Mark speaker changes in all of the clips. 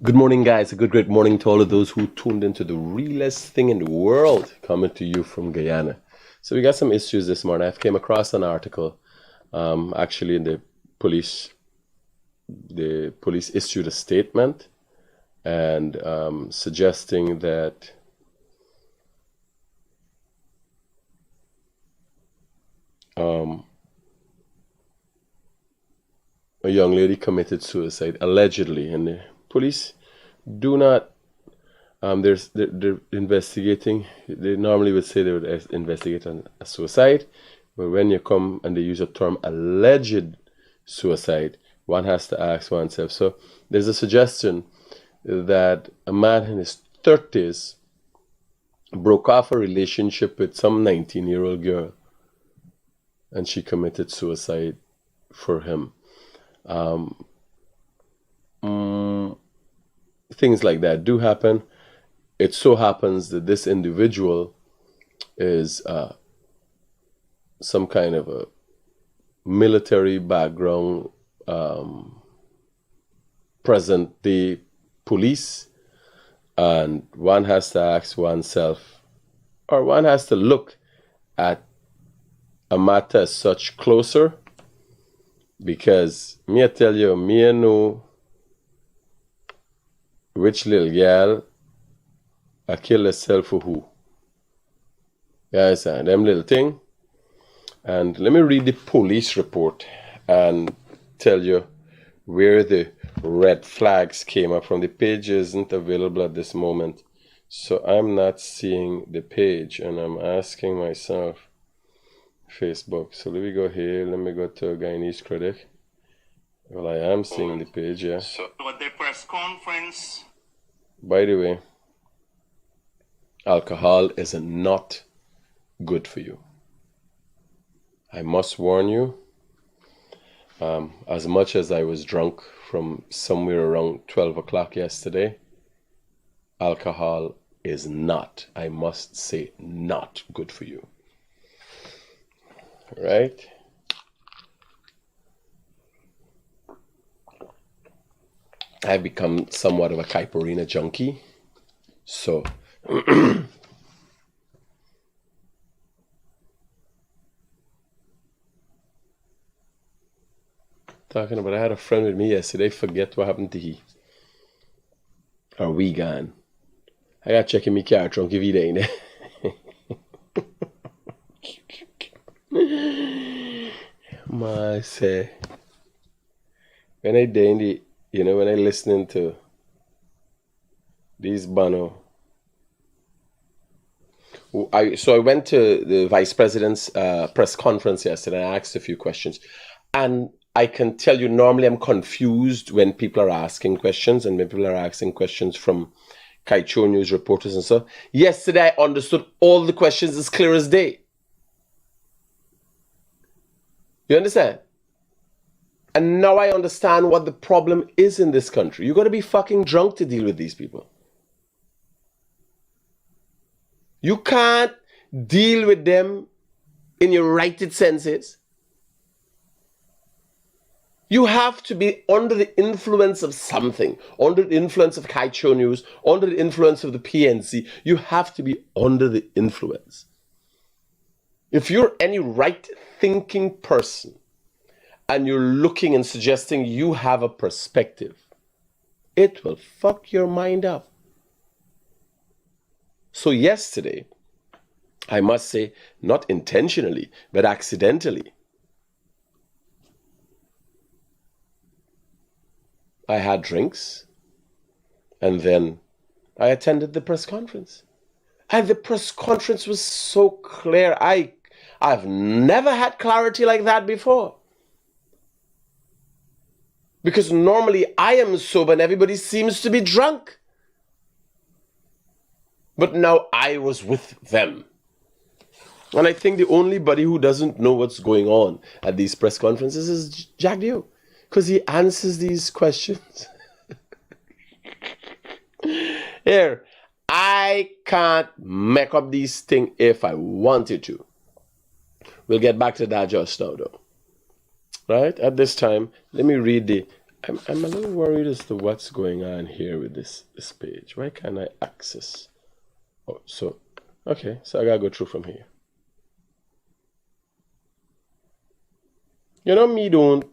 Speaker 1: Good morning, guys. A great morning to all of those who tuned into the realest thing in the world, coming to you from Guyana. So we got some issues this morning. I've came across an article, actually, in the police issued a statement and suggesting that a young lady committed suicide allegedly, and the police do not. They're investigating. They normally would say they would investigate a suicide, but when you come and they use a term alleged suicide, one has to ask oneself. So there's a suggestion that a man in his 30s broke off a relationship with some 19-year-old girl, and she committed suicide for him. Things like that do happen. It so happens that this individual is some kind of a military background, present day police, and one has to ask oneself, or one has to look at a matter as such closer, because me I tell you, me I know which little girl I kill herself for who. Yes, and them little thing. And let me read the police report and tell you where the red flags came up from. The page isn't available at this moment, so I'm not seeing the page, and I'm asking myself, Facebook. So let me go here. Let me go to Guyanese Critic. Well, I am seeing the page, yeah.
Speaker 2: So at the press conference.
Speaker 1: By the way, alcohol is not good for you. I must warn you, as much as I was drunk from somewhere around 12 o'clock yesterday, alcohol is not, I must say, not good for you. Right? I've become somewhat of a caipirinha junkie, so talking about, I had a friend with me yesterday, forget what happened to he. Or we gone. I got to check in my car trunk if he ain't there. My say, when I day in the, when I listening to these Bano. So I went to the vice president's press conference yesterday, and I asked a few questions. And I can tell you, normally I'm confused when people are asking questions, and when people are asking questions from Kaicho News reporters and so. Yesterday I understood all the questions as clear as day. You understand? And now I understand what the problem is in this country. You got to be fucking drunk to deal with these people. You can't deal with them in your righted senses. You have to be under the influence of something, under the influence of Kaicho News, under the influence of the PNC. You have to be under the influence. If you're any right-thinking person and you're looking and suggesting you have a perspective, it will fuck your mind up. So yesterday, I must say, not intentionally, but accidentally, I had drinks, and then I attended the press conference. And the press conference was so clear. I've never had clarity like that before. Because normally I am sober and everybody seems to be drunk. But now I was with them. And I think the only body who doesn't know what's going on at these press conferences is Jack Dio. Because he answers these questions. Here, I can't make up these things if I wanted to. We'll get back to that just now, though. Right? At this time, let me read the I'm a little worried as to what's going on here with this page. Why can't I access? Oh, so okay, so I gotta go through from here. You know me don't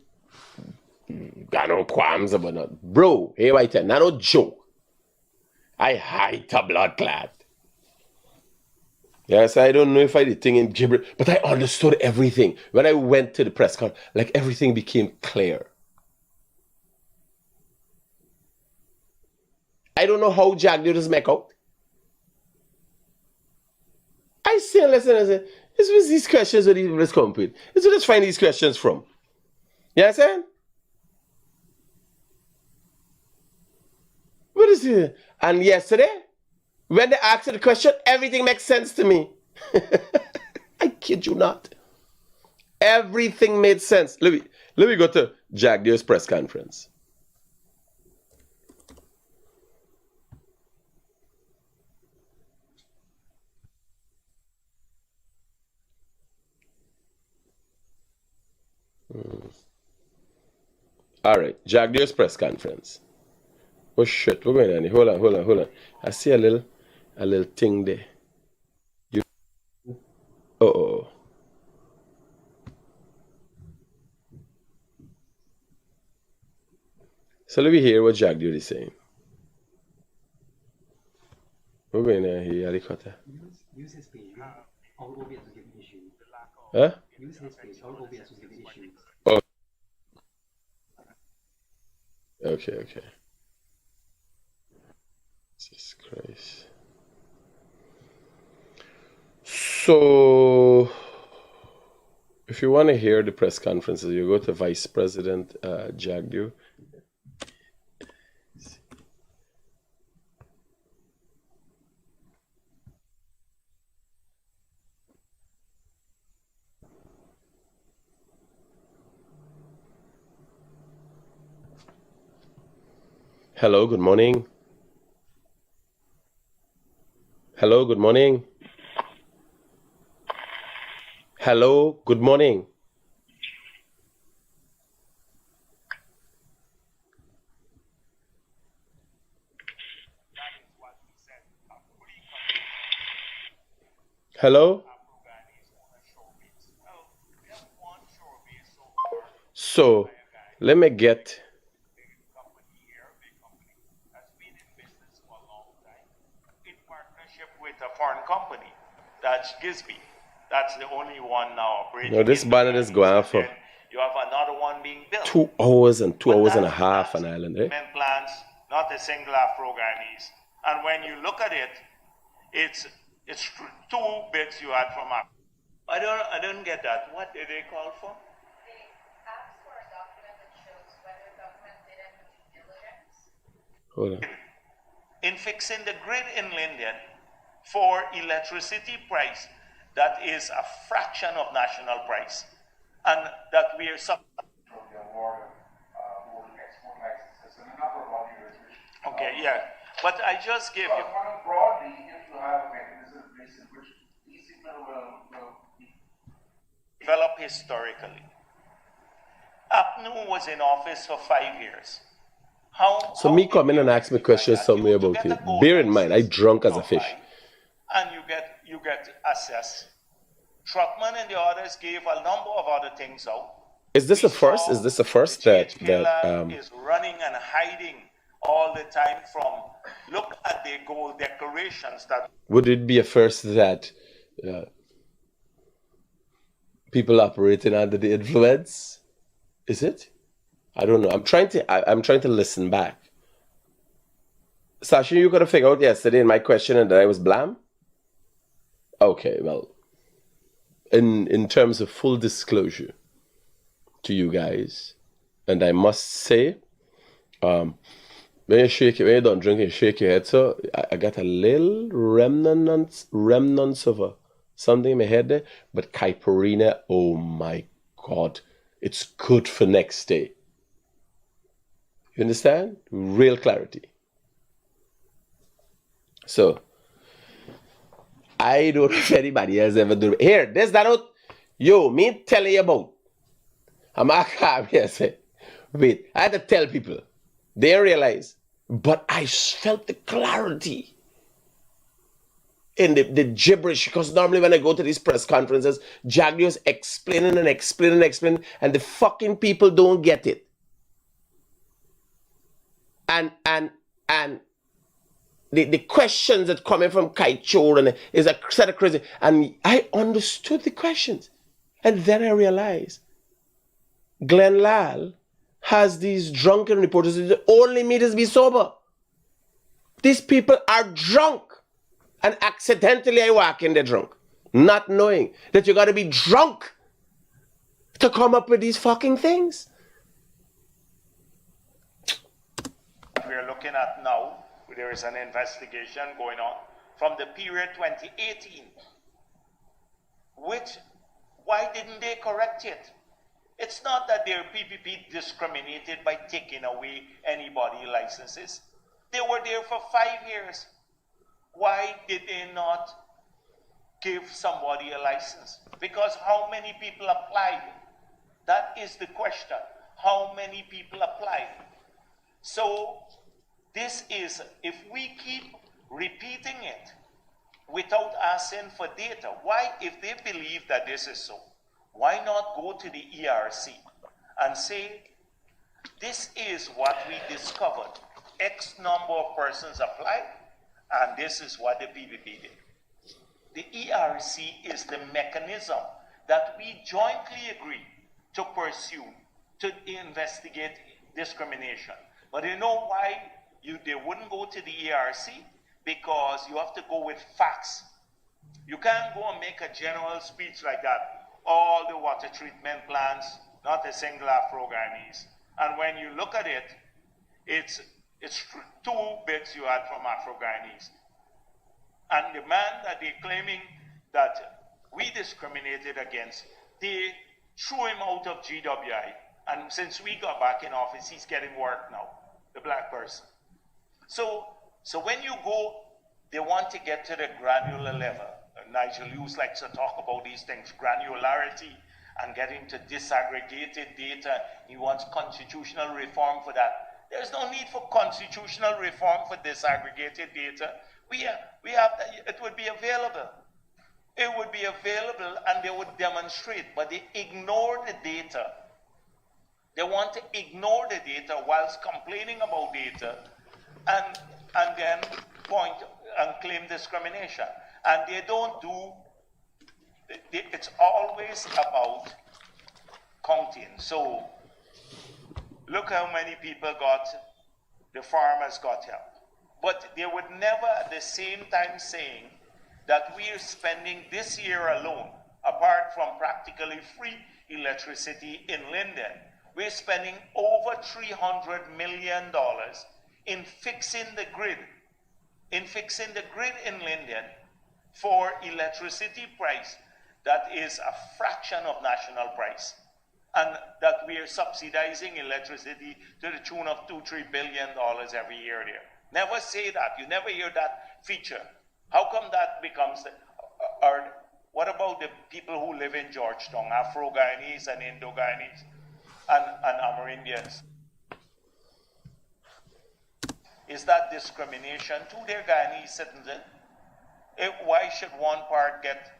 Speaker 1: got no qualms about that. Bro, hey right there, not no joke. I hide a blood clot. Yes, I don't know if I did thing in gibberish, but I understood everything. When I went to the press con, like everything became clear. I don't know how Jack did this make out. I say, listen, this was these questions that he was come with. This is where let's find these questions from. You understand? What is it? And yesterday, when they asked the question, everything makes sense to me. I kid you not. Everything made sense. Let me go to Jack Deere's press conference. All right, Jack Deere's press conference. Oh shit, we're going on here. Hold on. I see a little thing there. Oh. So let me hear what Jack Deere is saying. We're going on here, Alicota.
Speaker 3: Use his page. All OBS was giving issues.
Speaker 1: Huh?
Speaker 3: Use his page. All OBS was giving issues.
Speaker 1: Oh. Okay. Jesus Christ. So, if you want to hear the press conferences, you go to Vice President Jack Deere. Hello, good morning. Hello, good morning. Hello, good morning. Hello? So, let me get...
Speaker 2: With a foreign company. That's Gisby. That's the only one now operating.
Speaker 1: No, this banner is going for
Speaker 2: You have another one being built.
Speaker 1: 2 hours and 2 hours and a half on island, eh?
Speaker 2: Plants, not a single Afro-Guyanese. And when you look at it, it's 2 bits you had from Africa. I don't get that. What did they call for?
Speaker 4: They asked for a document that shows whether the government did any due diligence.
Speaker 1: Hold on.
Speaker 2: In fixing the grid in Linden for electricity price that is a fraction of national price, and that we are okay, yeah, but I just gave you
Speaker 5: broadly if you have a mechanism in which these people will
Speaker 2: develop historically. APNU was in office for 5 years.
Speaker 1: So me come in and ask me questions somewhere about it. Bear in mind, I drunk as a fish.
Speaker 2: And you get assessed. Truckman and the others gave a number of other things out.
Speaker 1: Is this the first? Is this the first that
Speaker 2: is running and hiding all the time from look at the gold decorations that
Speaker 1: would it be a first that people operating under the influence? Is it? I don't know. I'm trying to listen back. Sasha, you could have figured out yesterday in my question and that I was blam. Okay, well, in terms of full disclosure to you guys, and I must say, when you don't drink, you shake your head. So I got a little remnants of something in my head there. But caipirinha, oh my God, it's good for next day. You understand? Real clarity. So, I don't know if anybody else ever do it. Here, this, that, out. Yo, me telling you about. I'm a cab here, say. Wait, I had to tell people. They realize. But I felt the clarity in the gibberish, because normally when I go to these press conferences, Jagdio's explaining and explaining and explaining, and the fucking people don't get it. And the questions that coming from Kaichor and is a set of crazy. And I understood the questions. And then I realized Glenn Lal has these drunken reporters that only meet us be sober. These people are drunk. And accidentally I walk in there drunk. Not knowing that you gotta be drunk to come up with these fucking things.
Speaker 2: We're looking at now, there is an investigation going on from the period 2018. Why didn't they correct it? It's not that their PPP discriminated by taking away anybody licenses. They were there for 5 years. Why did they not give somebody a license? Because how many people applied? That is the question. How many people applied? So this is, if we keep repeating it without asking for data, why, if they believe that this is so, why not go to the ERC and say, this is what we discovered. X number of persons applied, and this is what the PPP did. The ERC is the mechanism that we jointly agree to pursue to investigate discrimination. But you know why they wouldn't go to the ERC? Because you have to go with facts. You can't go and make a general speech like that. All the water treatment plants, not a single Afro-Guyanese. And when you look at it, it's 2 bits you had from Afro-Guyanese. And the man that they're claiming that we discriminated against, they threw him out of GWI. And since we got back in office, he's getting work now, the black person. So when you go, they want to get to the granular level. Nigel Hughes likes to talk about these things, granularity, and getting to disaggregated data. He wants constitutional reform for that. There's no need for constitutional reform for disaggregated data. We have it would be available. It would be available and they would demonstrate, but they ignore the data. They want to ignore the data whilst complaining about data and then point and claim discrimination. And they don't do, it's always about counting. So look how many people the farmers got help. But they would never at the same time saying that we are spending this year alone, apart from practically free electricity in Linden, we're spending over $300 million in fixing the grid. In fixing the grid in Linden for electricity price that is a fraction of national price. And that we are subsidizing electricity to the tune of $2-3 billion every year there. Never say that. You never hear that feature. How come that becomes or what about the people who live in Georgetown, Afro-Guyanese and Indo-Guyanese and Amerindians? Is that discrimination to their Guyanese citizens? Why should one part get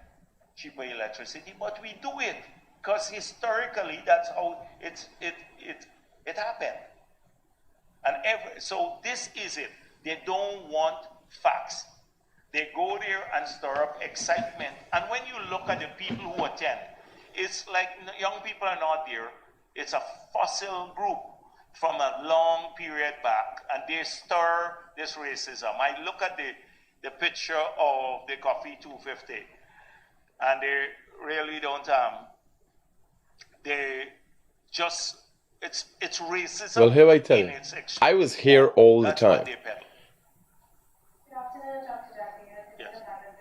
Speaker 2: cheaper electricity? But we do it because historically that's how it happened. And so this is it. They don't want facts. They go there and stir up excitement. And when you look at the people who attend, it's like young people are not there. It's a fossil group from a long period back, and they stir this racism. I look at the picture of the Coffee 250, and they really don't, they just, it's racism.
Speaker 1: Well, here I tell you, I was here all the time.
Speaker 4: Good afternoon, Dr. Javier. This is Madam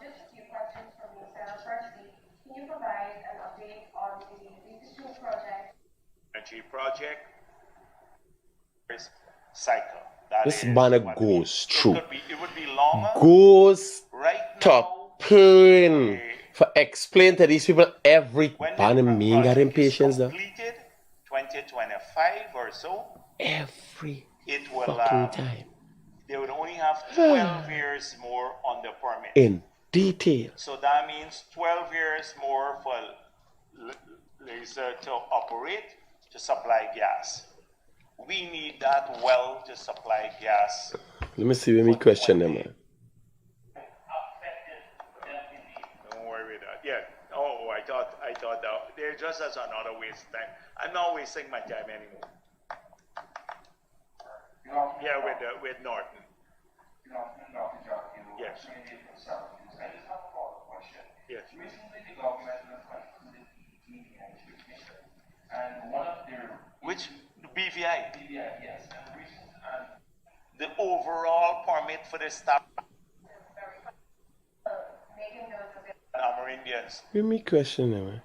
Speaker 4: Just a few questions from me, sir. Firstly, can you provide an update on the Leadership Project?
Speaker 2: Energy project cycle.
Speaker 1: This man goes through.
Speaker 2: It would be longer.
Speaker 1: Goes
Speaker 2: right
Speaker 1: to
Speaker 2: now,
Speaker 1: for explain to these people every
Speaker 2: when
Speaker 1: pan
Speaker 2: the
Speaker 1: and me got
Speaker 2: project is
Speaker 1: impatience though.
Speaker 2: completed, 20 2025 or so,
Speaker 1: Every
Speaker 2: it will
Speaker 1: fucking time.
Speaker 2: they would only have 12 years more on the permit.
Speaker 1: In detail.
Speaker 2: So that means 12 years more for laser to operate, to supply gas. We need that well to supply gas.
Speaker 1: Let me see when we question them, man.
Speaker 2: Don't worry with that. Yeah. Oh, I thought that they're just as another waste of time. I'm not wasting my time anymore. Yeah, with Norton. Yes.
Speaker 5: I just have a follow-up question.
Speaker 2: Yes.
Speaker 5: Recently, the government was conducting the BVI mission, and one of their
Speaker 2: Which BVI?
Speaker 5: BVI, yes, and recent and
Speaker 2: The overall permit for the staff
Speaker 4: Making those available.
Speaker 2: Amerindians
Speaker 1: Let me question them, man.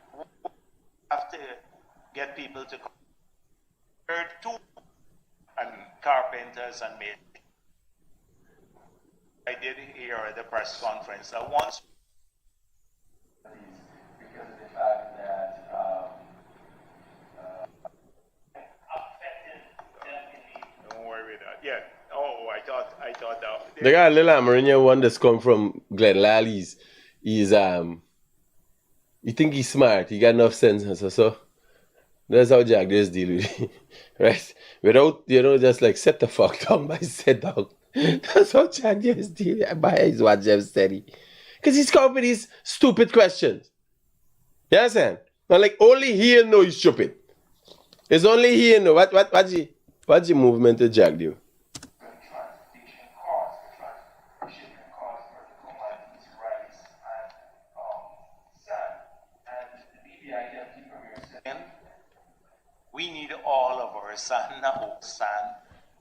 Speaker 2: have to get people to come. There are two and carpenters and maids. I did hear at the press conference that once
Speaker 5: because of the fact that
Speaker 2: don't worry with that. Yeah. Oh, I thought that
Speaker 1: They got a little Amerindian one that's come from Glen Lally's. He's you think he's smart, he got enough sense, and so that's how Jack just deal with it. Right? Without, just like set the fuck down by sit down. That's how Jack just deal with it. By his what Jeff steady. Because he's come with these stupid questions. You understand? Now, like, only he know he's stupid. It's only he know. What's the movement that Jack do?
Speaker 5: transportation costs, shipping costs for the commodities, rice and sand, and the BVI deputy premier said.
Speaker 2: we need all of our sand now. Sand,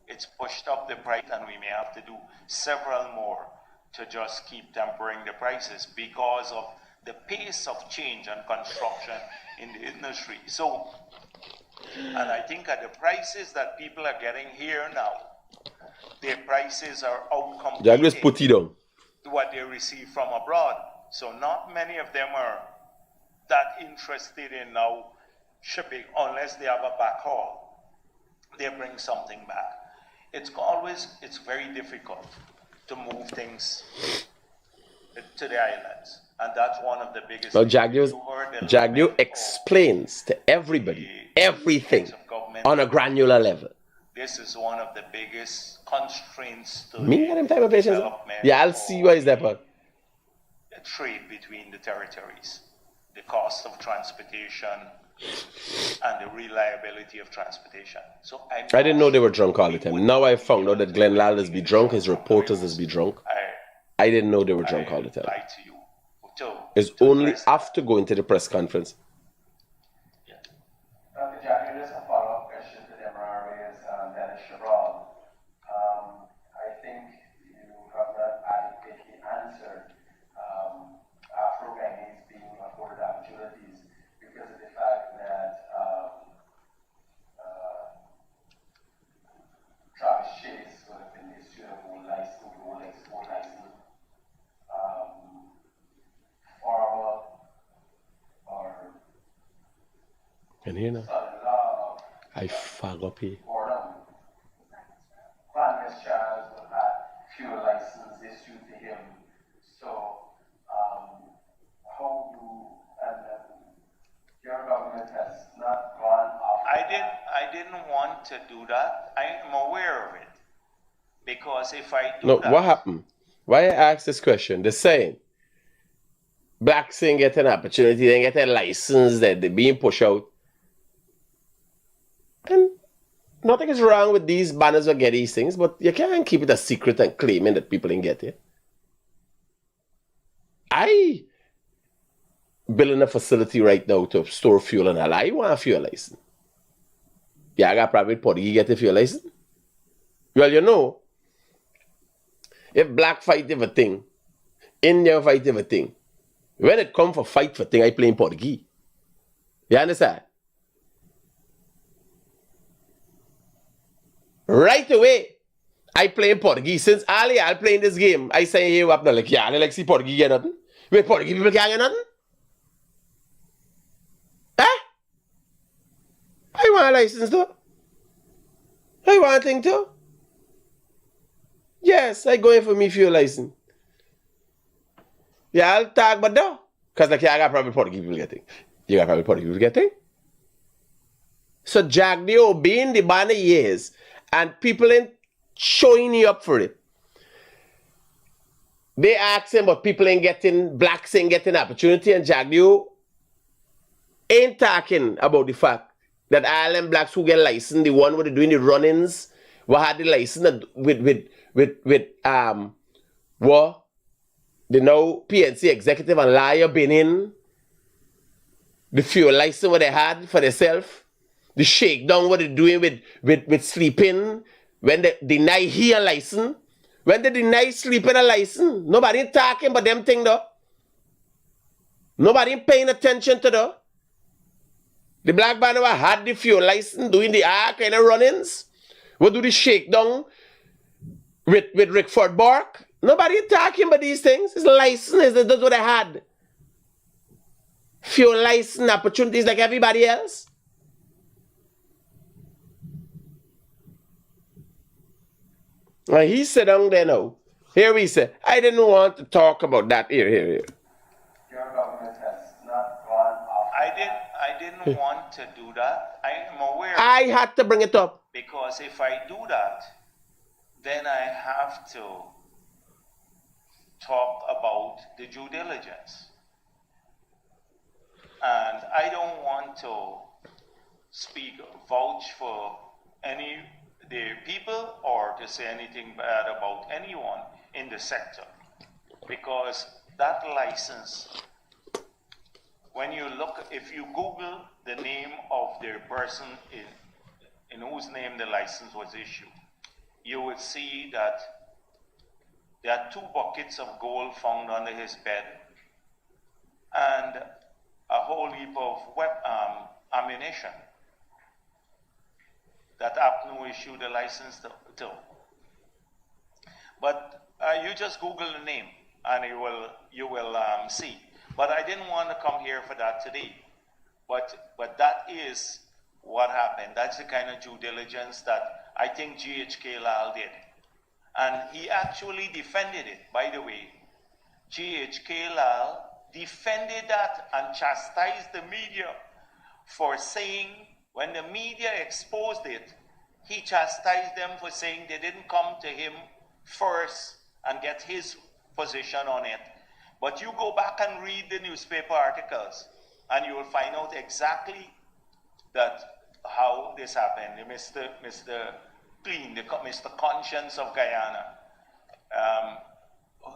Speaker 2: it's pushed up the price, and we may have to do several more to just keep tempering the prices because of the pace of change and construction in the industry. So, and I think at the prices that people are getting here now, their prices are
Speaker 1: Jack just put
Speaker 2: outcompeting
Speaker 1: it down.
Speaker 2: what they receive from abroad. So not many of them are that interested in now shipping unless they have a backhaul. They bring something back. It's very difficult to move things to the islands. And that's one of the biggest
Speaker 1: Now,
Speaker 2: things.
Speaker 1: Jagdew explains to everybody everything on a granular level.
Speaker 2: This is one of the biggest constraints to
Speaker 1: Me and him type of patience.
Speaker 2: development
Speaker 1: Yeah, I'll see why is that part.
Speaker 2: the trade between the territories, the cost of transportation, and the reliability of transportation. So
Speaker 1: I didn't know they were drunk all the time. Now I found out that Glenn Lalder's be drunk, his reporters is be drunk. I didn't know they were drunk all the time.
Speaker 2: lie to you.
Speaker 1: It's only after going to the press conference.
Speaker 5: Dr. Jack, just a follow-up question to the MRA's Dennis Chabral. I think you have not adequately answered Afro-Guyanese being afforded opportunities because of the fact that Travis Chase would have been issued a gold license, former or
Speaker 1: Can you hear now?
Speaker 5: son-in-law of
Speaker 1: I fag up here.
Speaker 5: Fordham. Francis Charles will have fuel license issued to him. So, how do, and your government has not gone off.
Speaker 2: I didn't want to do that. I am aware of it. Because if I do
Speaker 1: No,
Speaker 2: that,
Speaker 1: what happened? Why I asked this question? The saying, blacks ain't get an opportunity, they get a license, that they're being pushed out. And nothing is wrong with these banners or get these things, but you can't keep it a secret and claiming that people didn't get it. I building a facility right now to store fuel and all. I want a fuel license. Yeah, I got private party, you get a fuel license? Well, if black fight everything, India fight everything, when it come for fight for thing, I play in Portuguese. You understand? Right away, I play in Portuguese. Since earlier I play in this game, I say here up now, like, yeah, I like see Portuguese get nothing. Wait, Portuguese people can't get nothing? Eh? I want want a license too? I want a thing too. Yes, I go in for me fuel license. Yeah, I'll talk about that. Because like, yeah, I got probably Portuguese people getting. You got probably Portuguese people getting. So Jack Dio being the banner years and people ain't showing you up for it. They asking but people ain't getting, blacks ain't getting opportunity, and Jack Dio ain't talking about the fact that all them blacks who get licensed, the one who are doing the run-ins, what had the license with what the now PNC executive and lawyer been in, the fuel license what they had for themselves, the shakedown what they doing with sleeping, when they deny here license, when they deny sleeping a license, nobody talking about them thing though. Nobody paying attention to though. The black man who had the fuel license doing the kind of run-ins, what do the shakedown with Rickford Bark? Nobody talking about these things. It's license, that's what I had. Fuel license opportunities like everybody else. And he said down there now. Here we say, I didn't want to talk about that. Here.
Speaker 5: Your government has not gone off.
Speaker 2: I didn't want to do that. I am aware.
Speaker 1: I had to bring it up.
Speaker 2: Because if I do that, then I have to talk about the due diligence. And I don't want to vouch for any the people or to say anything bad about anyone in the sector. Because that license, when you look, if you Google the name of the person in whose name the license was issued, you would see that there are 2 buckets of gold found under his bed and a whole heap of ammunition that APNU issued a license to. But you just Google the name and you will see. But I didn't want to come here for that today. But that is what happened. That's the kind of due diligence that I think GHK Lal did. And he actually defended it, by the way. GHK Lal defended that and chastised the media for saying, when the media exposed it, he chastised them for saying they didn't come to him first and get his position on it. But you go back and read the newspaper articles and you will find out exactly that how this happened. Mr. Clean, Mr. Conscience of Guyana,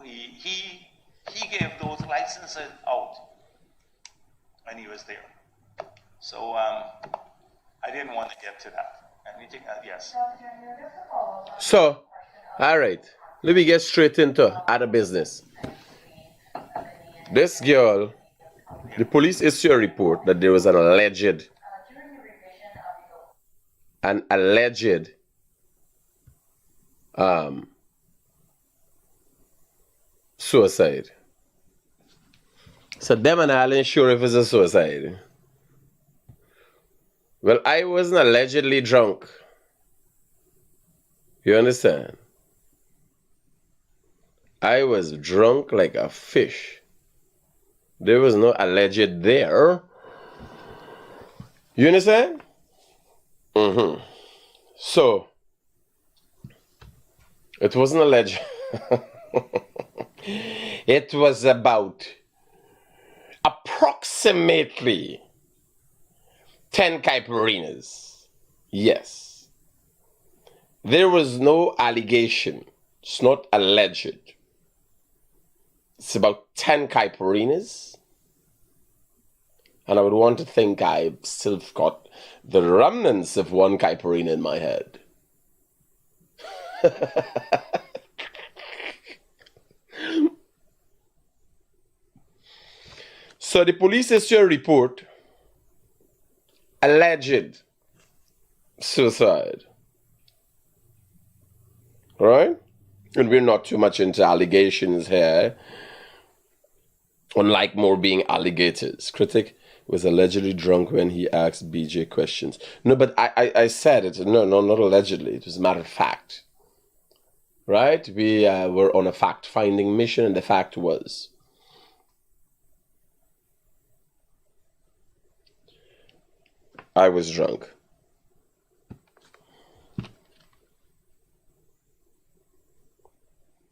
Speaker 2: he gave those licenses out when he was there. So I didn't want to get to that. Anything else? Yes.
Speaker 1: So, all right. Let me get straight into other business. This girl, the police issued a report that there was an alleged suicide. So them and I ain't sure if it's a suicide. Well, I wasn't allegedly drunk. You understand? I was drunk like a fish. There was no alleged there. You understand? So, it wasn't alleged. It was about approximately 10 caipirinhas. Yes. There was no allegation. It's not alleged. It's about 10 caipirinhas. And I would want to think I've still got the remnants of one caipirinha in my head. So the police issued a report, alleged suicide. Right? And we're not too much into allegations here. unlike more being alligators. Critic was allegedly drunk when he asked BJ questions. No, but I said it. No, not allegedly. It was a matter of fact. Right? We were on a fact-finding mission, and the fact was, I was drunk.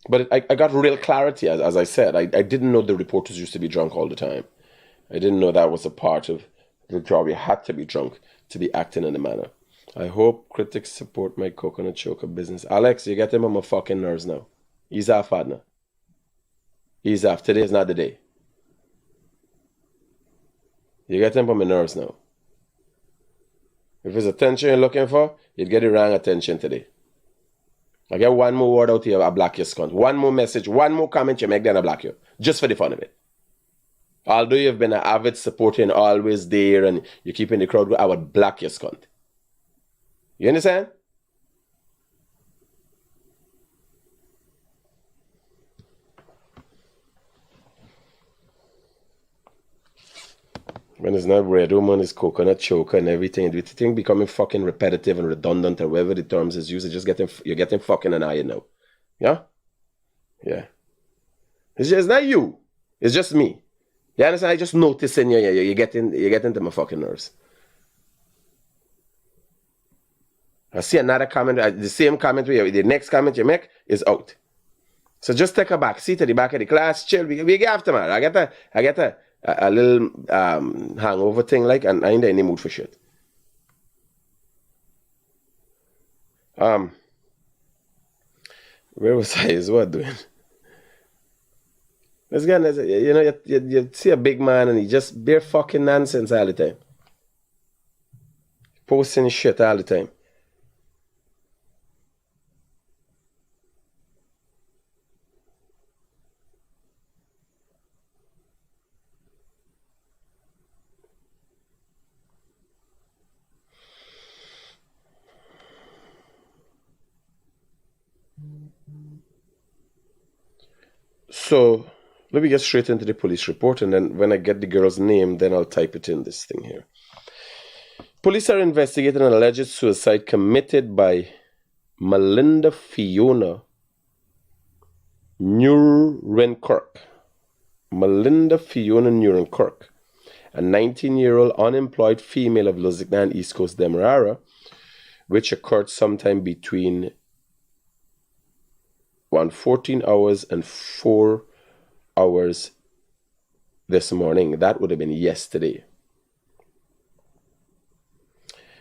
Speaker 1: But I got real clarity, as I said. I didn't know the reporters used to be drunk all the time. I didn't know that was a part of the job. You had to be drunk to be acting in a manner. I hope critics support my coconut choker business. Alex, you get him on my fucking nerves now. He's off, partner. He's off. Today is not the day. You get him on my nerves now. If it's attention you're looking for, you'd get the wrong attention today. I get one more word out here, I block your scunt. One more message, one more comment you make, then I block you. Just for the fun of it. Although you've been an avid supporter and always there and you're keeping the crowd, I would block your scunt. You understand? When it's not red woman, it's coconut choker and everything. The thing becoming fucking repetitive and redundant or whatever the terms is used, you're getting fucking annoyed now. Yeah? Yeah. It's just not you. It's just me. You understand? I just noticing you're getting to my fucking nerves. I see another comment, the same comment, the next comment you make is out. So just take a back seat at the back of the class, chill. We get after, man. I get a little hangover thing, like, and I ain't in any mood for shit. Where was I? Is what doing? This guy, you know, you see a big man and he just bare fucking nonsense all the time. Posting shit all the time. So, let me get straight into the police report, and then when I get the girl's name, then I'll type it in this thing here. Police are investigating an alleged suicide committed by Melinda Fiona Nurenkirk. Melinda Fiona Nurenkirk, a 19-year-old unemployed female of Lusignan, East Coast, Demerara, which occurred sometime between 14 hours and 4 hours this morning. That would have been yesterday.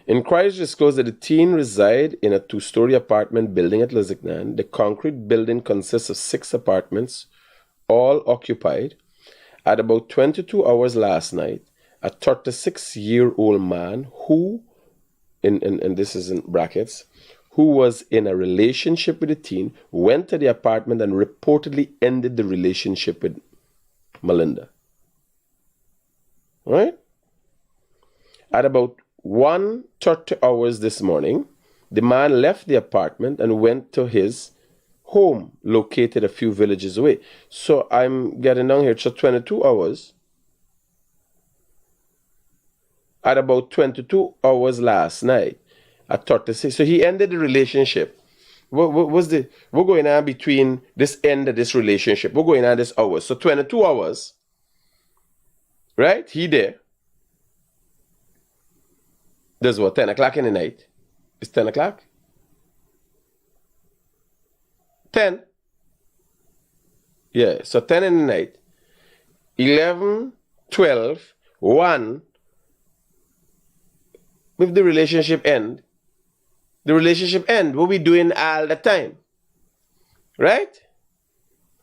Speaker 1: Inquiries disclosed that the teen reside in a 2-story apartment building at Lusignan. The concrete building consists of 6 apartments, all occupied. At about 22 hours last night, a 36-year-old man who, and this is in brackets, who was in a relationship with the teen, went to the apartment and reportedly ended the relationship with Melinda. Right? At about 1:30 hours this morning, the man left the apartment and went to his home, located a few villages away. So I'm getting down here. So 22 hours. At about 22 hours last night, at 36. So he ended the relationship. What going on between this end of this relationship? What going on this hours? So 22 hours. Right? He there. There's what, 10 o'clock in the night? It's 10 o'clock? 10. Yeah, so 10 in the night. 11, 12, 1. With the relationship end. The relationship end. What we doing all the time. Right?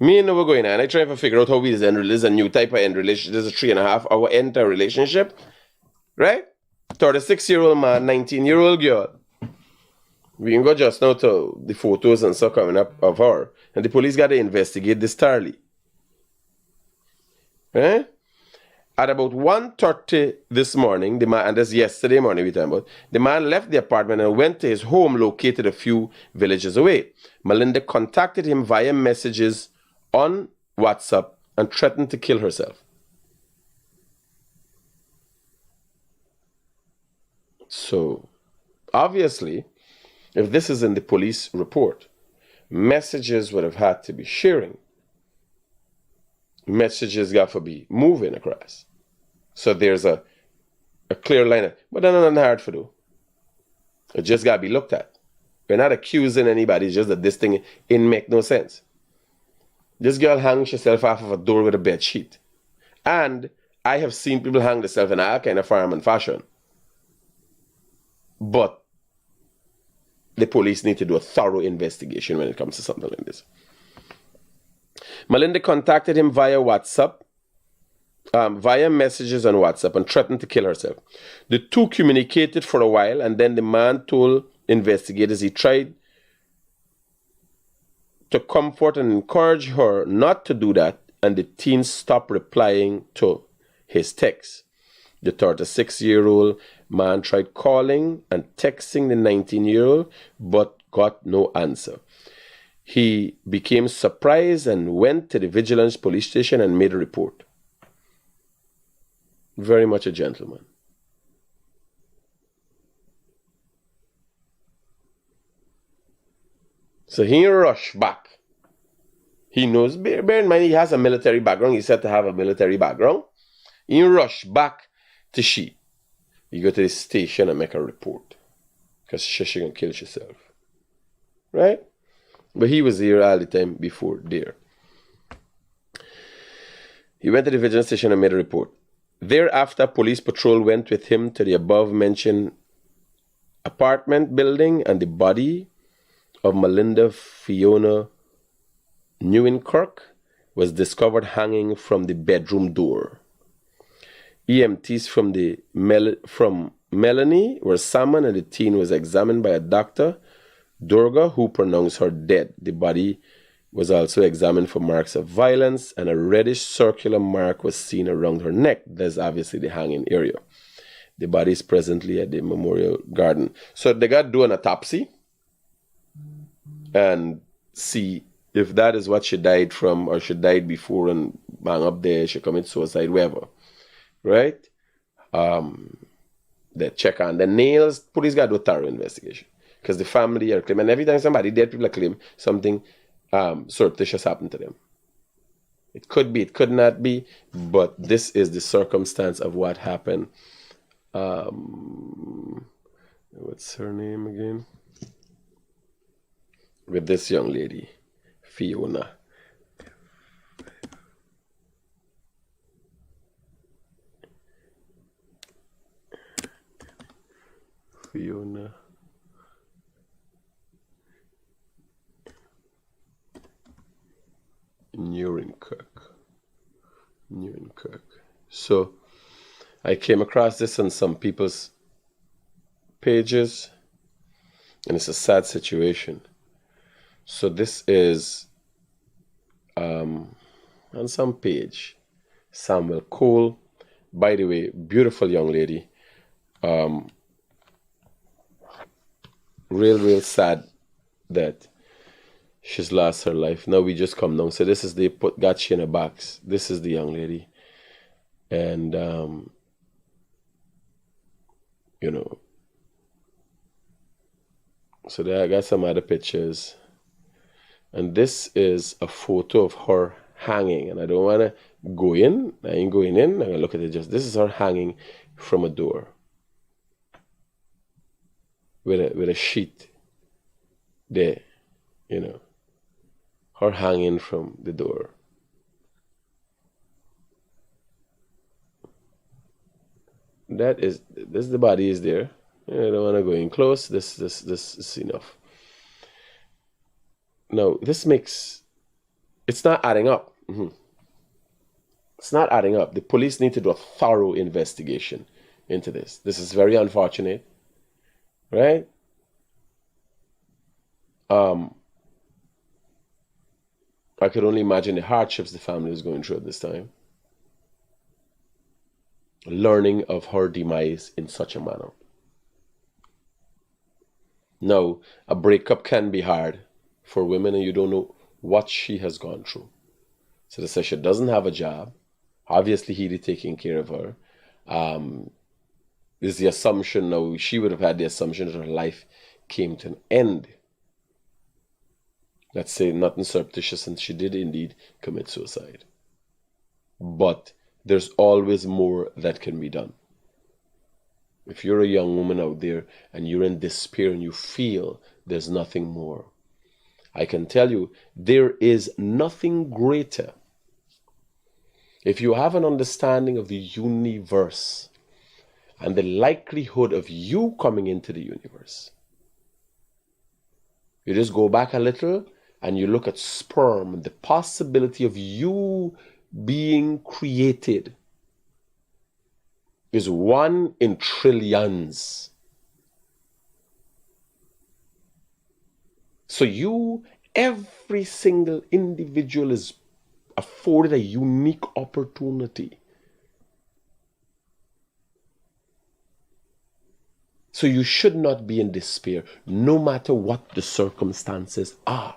Speaker 1: Me and we're going on. I try to figure out how we end. There's a new type of end relationship. There's a 3.5 hour end to a relationship. Right? 36-year-old man, 19-year-old girl. We can go just now to the photos and stuff coming up of her. And the police got to investigate this thoroughly. Eh? At about 1:30 this morning, the man, and that's yesterday morning we're talking about, the man left the apartment and went to his home located a few villages away. Melinda contacted him via messages on WhatsApp and threatened to kill herself. So, obviously, if this is in the police report, messages would have had to be sharing. Messages got to be moving across. So there's a clear line. But that's not hard to do. It just got to be looked at. We're not accusing anybody, it's just that this thing it make no sense. This girl hangs herself off of a door with a bed sheet. And I have seen people hang themselves in all kind of form and fashion. But the police need to do a thorough investigation when it comes to something like this. Melinda contacted him via WhatsApp, via messages on WhatsApp, and threatened to kill herself. The two communicated for a while, and then the man told investigators he tried to comfort and encourage her not to do that, and the teen stopped replying to his texts. The 36-year-old man tried calling and texting the 19-year-old, but got no answer. He became surprised and went to the Vigilance police station and made a report. Very much a gentleman. So he rushed back. He knows, bear in mind, he has a military background. He's said to have a military background. He rushed back to she. You go to the station and make a report. Because she gonna kill herself. Right? But he was here all the time before there. He went to the vigilance station and made a report. Thereafter, police patrol went with him to the above-mentioned apartment building, and the body of Melinda Fiona Newinkirk was discovered hanging from the bedroom door. EMTs from Melanie were summoned, and the teen was examined by a doctor, Durga, who pronounced her dead. The body was also examined for marks of violence, and a reddish circular mark was seen around her neck. That's obviously the hanging area. The body is presently at the Memorial Garden. So they got to do an autopsy and see if that is what she died from, or she died before and bang up there, she committed suicide, whatever. Right? They check on the nails. Police got to do a thorough investigation. Because the family are claiming, and every time somebody dead, people claim something surreptitious happened to them. It could be, it could not be, but this is the circumstance of what happened. What's her name again? With this young lady, Fiona. Fiona. Newinkirk. So I came across this on some people's pages, and it's a sad situation. So this is on some page, Samuel Cole. By the way, beautiful young lady. Real sad that she's lost her life. Now we just come down. So this is got she in a box. This is the young lady. And, so there I got some other pictures. And this is a photo of her hanging. And I don't want to go in. I ain't going in. I'm going to look at it just. This is her hanging from a door. With a sheet there, her hanging from the door. This the body is there. I don't want to go in close. This is enough. Now it's not adding up. It's not adding up. The police need to do a thorough investigation into this. This is very unfortunate. Right? I could only imagine the hardships the family is going through at this time. Learning of her demise in such a manner. Now, a breakup can be hard for women, and you don't know what she has gone through. So they say she doesn't have a job. Obviously, he is taking care of her. is the assumption now. She would have had the assumption that her life came to an end. Let's say nothing surreptitious, and she did indeed commit suicide. But there's always more that can be done. If you're a young woman out there and you're in despair and you feel there's nothing more, I can tell you there is nothing greater. If you have an understanding of the universe and the likelihood of you coming into the universe, you just go back a little and you look at sperm, the possibility of you being created is 1 in trillions. So every single individual is afforded a unique opportunity. So you should not be in despair, no matter what the circumstances are.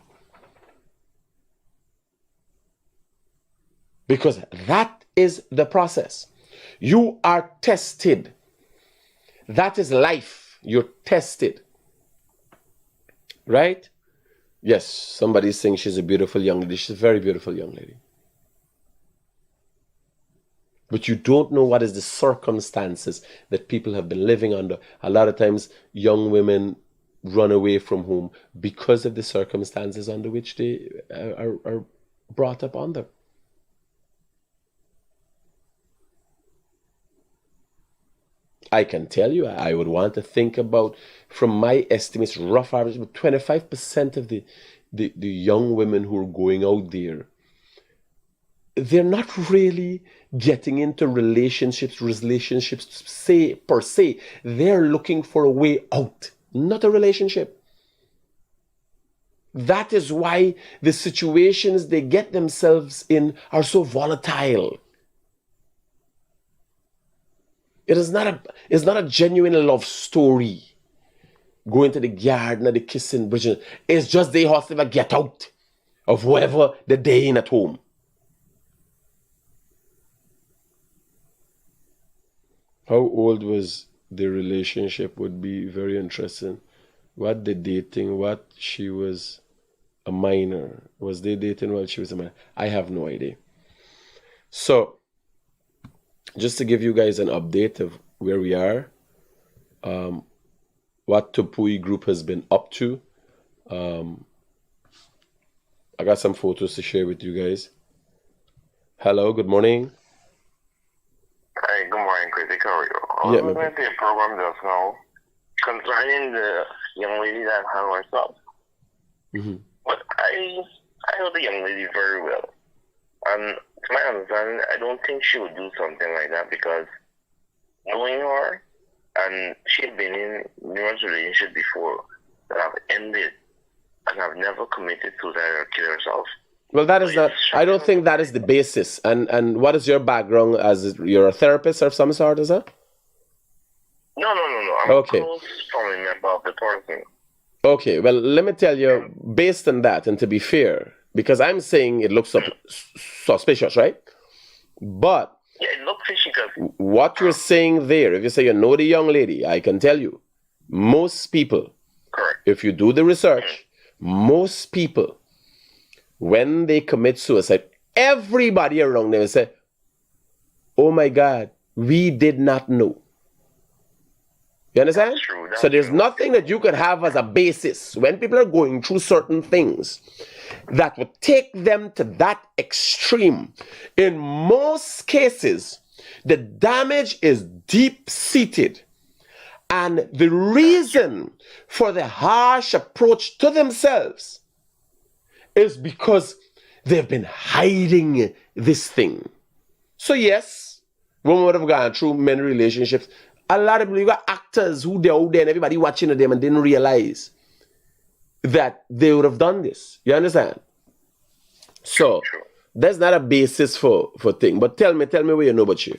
Speaker 1: Because that is the process. You are tested. That is life. You're tested. Right? Yes, somebody's saying she's a beautiful young lady. She's a very beautiful young lady. But you don't know what is the circumstances that people have been living under. A lot of times, young women run away from home because of the circumstances under which they are brought up under. I can tell you, I would want to think about, from my estimates, rough average, about 25% of the young women who are going out there, they're not really getting into relationships per se. They're looking for a way out, not a relationship. That is why the situations they get themselves in are so volatile. It's not a genuine love story. Going to the garden or the kissing, bridging. It's just they have to get out of whoever they're in at home. How old was the relationship would be very interesting. What the dating, what she was a minor. Was they dating while she was a minor? I have no idea. So, just to give you guys an update of where we are, what Tepui Group has been up to. I got some photos to share with you guys. Hello, good morning.
Speaker 6: Hi, good morning, Critic. How are you? I was listening to your program just now concerning the young lady that had herself.
Speaker 1: Mm-hmm.
Speaker 6: But I know the young lady very well. And to my understanding, I don't think she would do something like that because knowing her, and she had been in numerous relationships before that have ended and have never committed suicide or killed herself.
Speaker 1: Well, that is not, I don't think that is the basis. And what is your background? As you're a therapist of some sort, is it?
Speaker 6: No. I'm a close family member of the person.
Speaker 1: Okay, well, let me tell you, based on that, and to be fair, because I'm saying it looks suspicious, right? But
Speaker 6: yeah, it looks fishy because
Speaker 1: what you're saying there, if you say you know the young lady, I can tell you, most people,
Speaker 6: correct.
Speaker 1: If you do the research, most people, when they commit suicide, everybody around them will say, oh my God, we did not know. You understand?
Speaker 6: That's true.
Speaker 1: So there's nothing that you could have as a basis when people are going through certain things that would take them to that extreme. In most cases, the damage is deep-seated. And the reason for the harsh approach to themselves is because they've been hiding this thing. So yes, women would have gone through many relationships. A lot of people, you got actors who they're out there and everybody watching them and didn't realize that they would have done this. You understand? So that's not a basis for thing. But tell me what you know about she.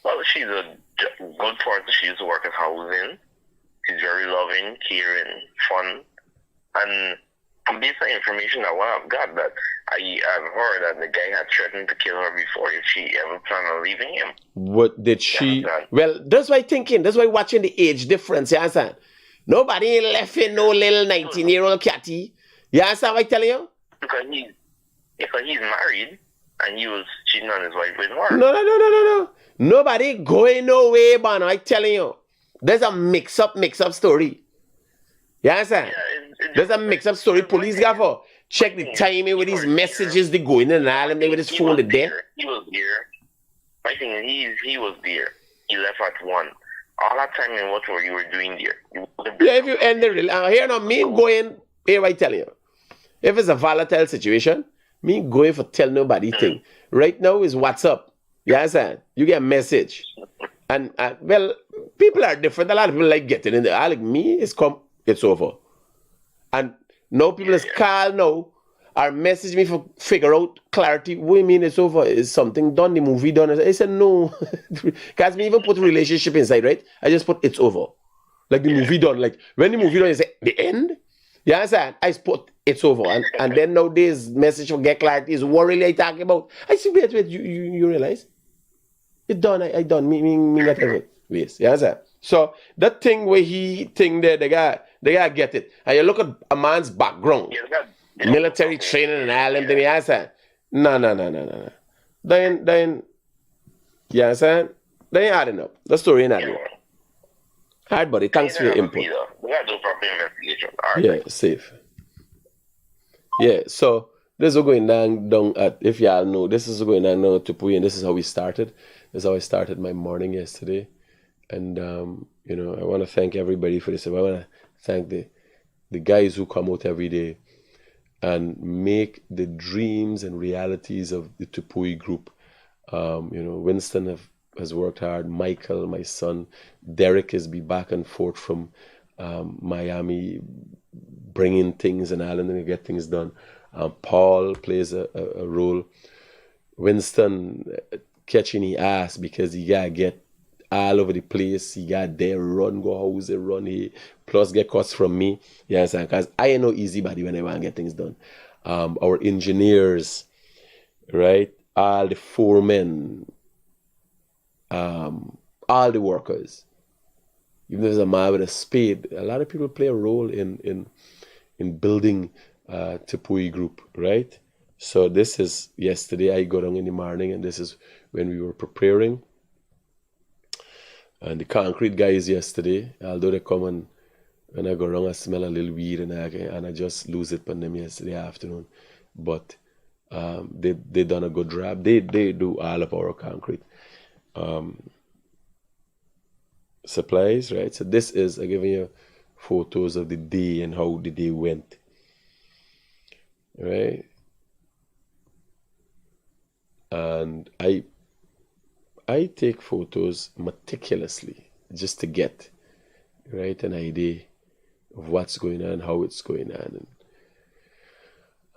Speaker 6: Well, she's a good person. She used to work in housing. She's very loving, caring, fun. And And based on information that I've got, that I've heard that the guy had threatened to kill her before if she ever planned on leaving him.
Speaker 1: What did
Speaker 6: You
Speaker 1: she?
Speaker 6: understand?
Speaker 1: Well, that's why thinking. That's why watching the age difference. You understand? Nobody left in no little 19-year-old catty. You understand what I'm telling you?
Speaker 6: Because he's married and he was cheating on his wife with her.
Speaker 1: No. Nobody going nowhere, man. I'm telling you. There's a mix-up story. You understand?
Speaker 6: Yeah,
Speaker 1: There's a mix-up story. Police got for check the timing with these messages they going in and all them with his phone the day.
Speaker 6: He was there. My thing is he was there. He left at 1. All that time in what were you were doing there?
Speaker 1: Yeah, if you end the here now, me going here I tell you. If it's a volatile situation, me going for tell nobody thing. Right now is WhatsApp. You understand? You get a message. And well, people are different. A lot of people like getting in there. I like me, it's over. And now people is call now or message me for figure out clarity. What do you mean it's over? Is something done? The movie done? I said no. Because me even put relationship inside, right? I just put it's over. Like the movie done. Like when the movie done, you say the end? You understand? I put it's over. And then nowadays message for get clarity is what really I talking about. I say, wait, you realize? It done, I done. Me not ever. Yes, you understand? So that thing where he think there, they got get it. And you look at a man's background, military training and all them thing, you understand? No. Then you understand? They ain't adding up. The story ain't adding up. Hard buddy, thanks for your input.
Speaker 6: We gotta do proper investigation.
Speaker 1: Yeah, safe. Yeah, so this is going down at, if y'all know, this is going down now at Tepui, and this is how we started. This is how I started my morning yesterday. And, you know, I want to thank everybody for this. I want to thank the guys who come out every day and make the dreams and realities of the Tepui Group. You know, Winston has worked hard. Michael, my son, Derek is be back and forth from Miami, bringing things and Alan to get things done. Paul plays a role. Winston catching his ass because he gotta get all over the place. He got there, run, go house, run here, plus get costs from me. You understand? Because I ain't no easy body when I want to get things done. Our engineers, right? All the foremen, all the workers. Even if there's a man with a spade, a lot of people play a role in building Tepui Group, right? So this is yesterday. I got down in the morning, and this is when we were preparing. And the concrete guys yesterday, although they come and when I go around, I smell a little weed and I just lose it on them yesterday afternoon. But they done a good job. They do all of our concrete supplies, right? So this is I'm giving you photos of the day and how the day went, right? And I take photos meticulously just to get right an idea of what's going on, how it's going on.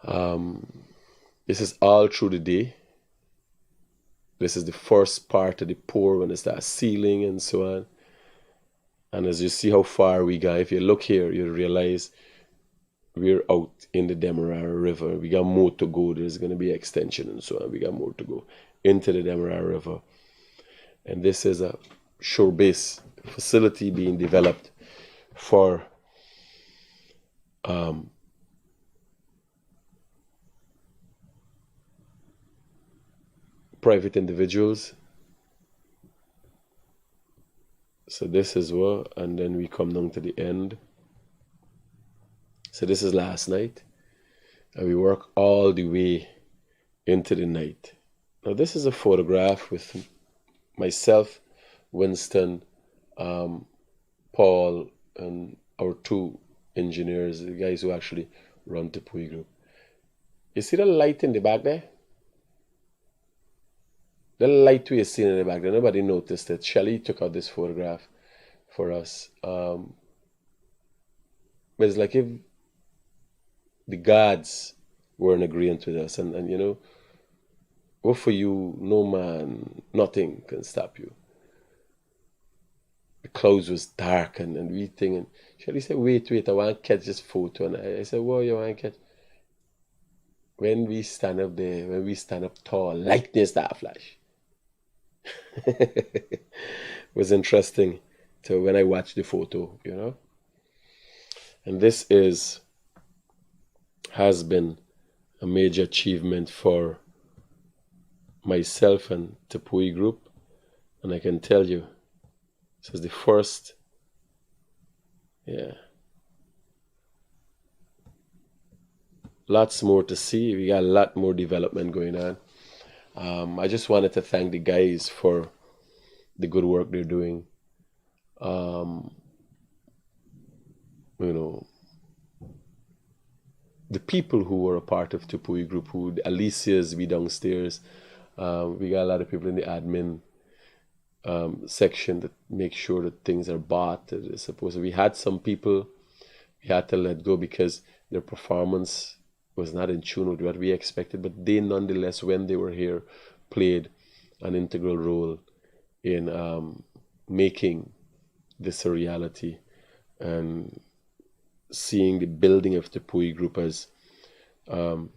Speaker 1: And this is all through the day. This is the first part of the pour when it starts sealing and so on. And as you see how far we got, if you look here, you realize we're out in the Demerara River. We got more to go. There's going to be extension and so on. We got more to go into the Demerara River. And this is a shore base facility being developed for private individuals. So this is what, and then we come down to the end. So this is last night, and we work all the way into the night. Now this is a photograph with myself, Winston, Paul, and our two engineers, the guys who actually run Tepui Group. You see the light in the back there? The light we are seeing in the back there, nobody noticed it. Shelly took out this photograph for us. But it's like if the gods were in agreement with us, and you know, what for you, no man, nothing can stop you. clouds was dark and we think, and Shelly said, wait, I want to catch this photo. And I said, what you want to catch? When we stand up there, when we stand up tall, lightning start flash. It was interesting to when I watched the photo, you know. And this has been a major achievement for myself and Tepui Group. And I can tell you, this is the first, lots more to see. We got a lot more development going on. I just wanted to thank the guys for the good work they're doing. You know, the people who were a part of Tepui Group, Alicia's be downstairs. We got a lot of people in the admin section that make sure that things are bought. We had some people we had to let go because their performance was not in tune with what we expected, but they nonetheless, when they were here, played an integral role in making this a reality and seeing the building of the Tepui Group as one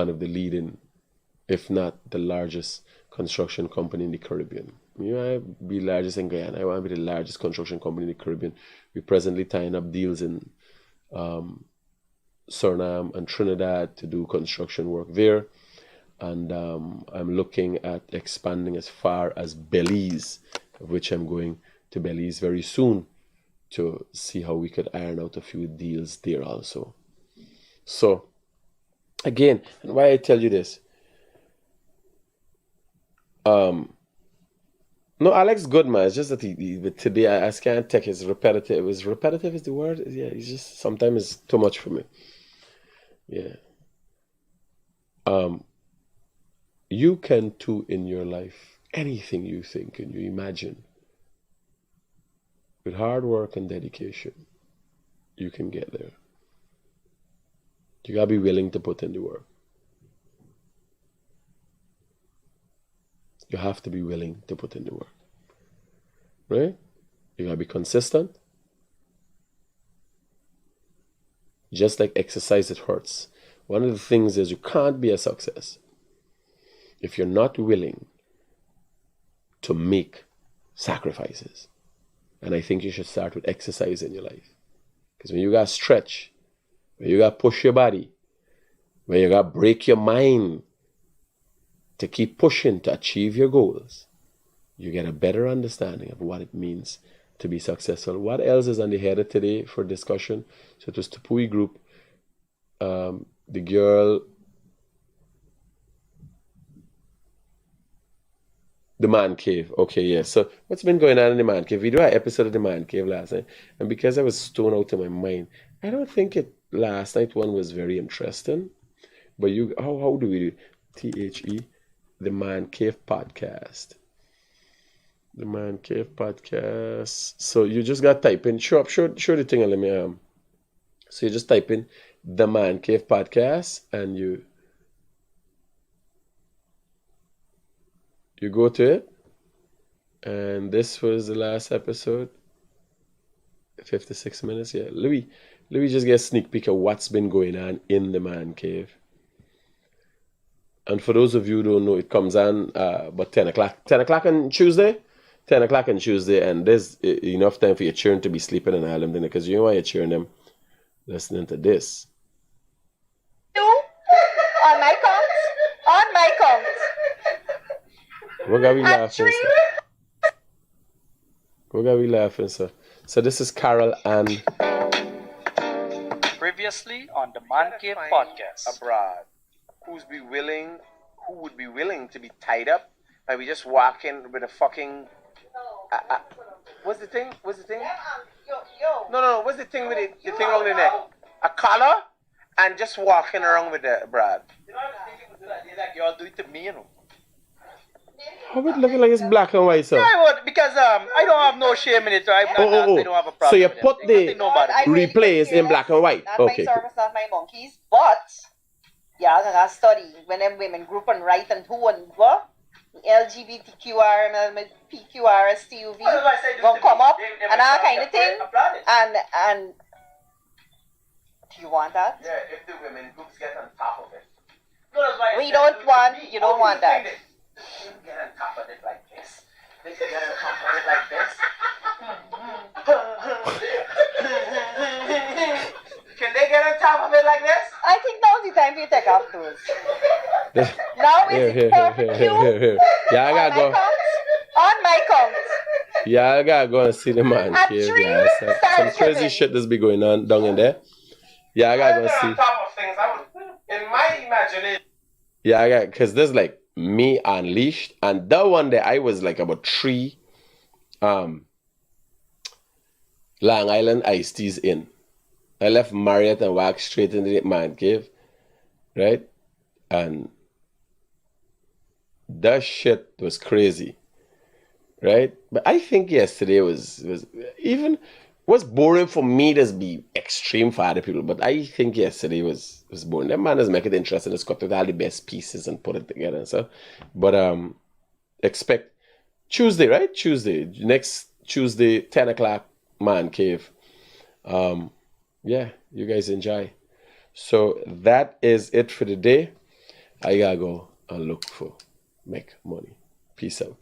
Speaker 1: of the leading, if not the largest, construction company in the Caribbean. You know, I be largest in Guyana. I want to be the largest construction company in the Caribbean. We're presently tying up deals in Suriname and Trinidad to do construction work there. And I'm looking at expanding as far as Belize, of which I'm going to Belize very soon to see how we could iron out a few deals there also. So, again, and why I tell you this, no, Alex good, man. It's just that but today I can't take his repetitive. Is repetitive is the word? Yeah, he's just sometimes it's too much for me. Yeah. You can do in your life anything you think and you imagine. With hard work and dedication, you can get there. You gotta be willing to put in the work. You have to be willing to put in the work. Right? You gotta be consistent. Just like exercise, it hurts. One of the things is you can't be a success if you're not willing to make sacrifices. And I think you should start with exercise in your life. Because when you gotta stretch, when you gotta push your body, when you gotta break your mind to keep pushing to achieve your goals, you get a better understanding of what it means to be successful. What else is on the header today for discussion? So it was Tepui Group, the girl, the man cave. Okay, yeah. So what's been going on in the man cave? We do an episode of the man cave last night, and because I was stoned out of my mind, I don't think last night one was very interesting. But how do we do THE? The Man Cave Podcast. The Man Cave Podcast. So you just got to type in, show the thing and let me so you just type in The Man Cave Podcast and you go to it. And this was the last episode. 56 minutes, yeah. Louis just get a sneak peek of what's been going on in the Man Cave. And for those of you who don't know, it comes on about 10 o'clock. 10 o'clock on Tuesday? 10 o'clock on Tuesday. And there's enough time for your children to be sleeping and all them dinner. Because you know why you're cheering them listening to this.
Speaker 7: On my count.
Speaker 1: What got we laughing, sir? What got we laughing, sir? So this is Carol and...
Speaker 8: Previously on the Man Cave Podcast.
Speaker 9: Abroad. Who would be willing to be tied up? Like we just walk in with a fucking... What's the thing? No. What's the thing with the thing around the neck? A collar? And just walking around with the Brad.
Speaker 8: You know, like y'all do it to me, you know.
Speaker 1: How it looking like it's black and white, sir?
Speaker 8: Yeah, I would, because I don't have no shame in it, so I don't have a problem.
Speaker 1: So you
Speaker 8: with
Speaker 1: put
Speaker 8: it.
Speaker 1: the replays in black and white.
Speaker 7: Not
Speaker 1: Okay.
Speaker 7: my service, not my monkeys. But, yeah, I study when them women group and write and who and what. LGBTQR, PQR, STUV, gonna come up and all kind of thing. And do you want that?
Speaker 9: Yeah, if the women groups get on top of it.
Speaker 7: We don't want, you don't want that.
Speaker 9: They can get on top of it like this. They can get on top of it like this. Can they get on top of it like this?
Speaker 7: I think now's the time for you to take off those. Now is the perfect cue.
Speaker 1: Yeah, I gotta go.
Speaker 7: On my count.
Speaker 1: Yeah, I gotta go and see the man
Speaker 7: At
Speaker 1: cave.
Speaker 7: three,
Speaker 1: Yeah, some crazy
Speaker 7: tripping.
Speaker 1: shit that's be going on down in there. Yeah, I gotta go
Speaker 9: On
Speaker 1: see.
Speaker 9: top of things, I would, in my imagination.
Speaker 1: Yeah, I got, because there's like me unleashed, and that one day I was like about 3 Long Island iced teas in. I left Marriott and walked straight into the man cave, right? And that shit was crazy, right? But I think yesterday was boring for me to be extreme for other people, but I think yesterday was boring. That man has make it interesting. It's got all the best pieces and put it together and stuff. But expect Tuesday, right? Next Tuesday, 10 o'clock, man cave. Yeah, you guys enjoy. So that is it for the day. I gotta go and look for make money. Peace out.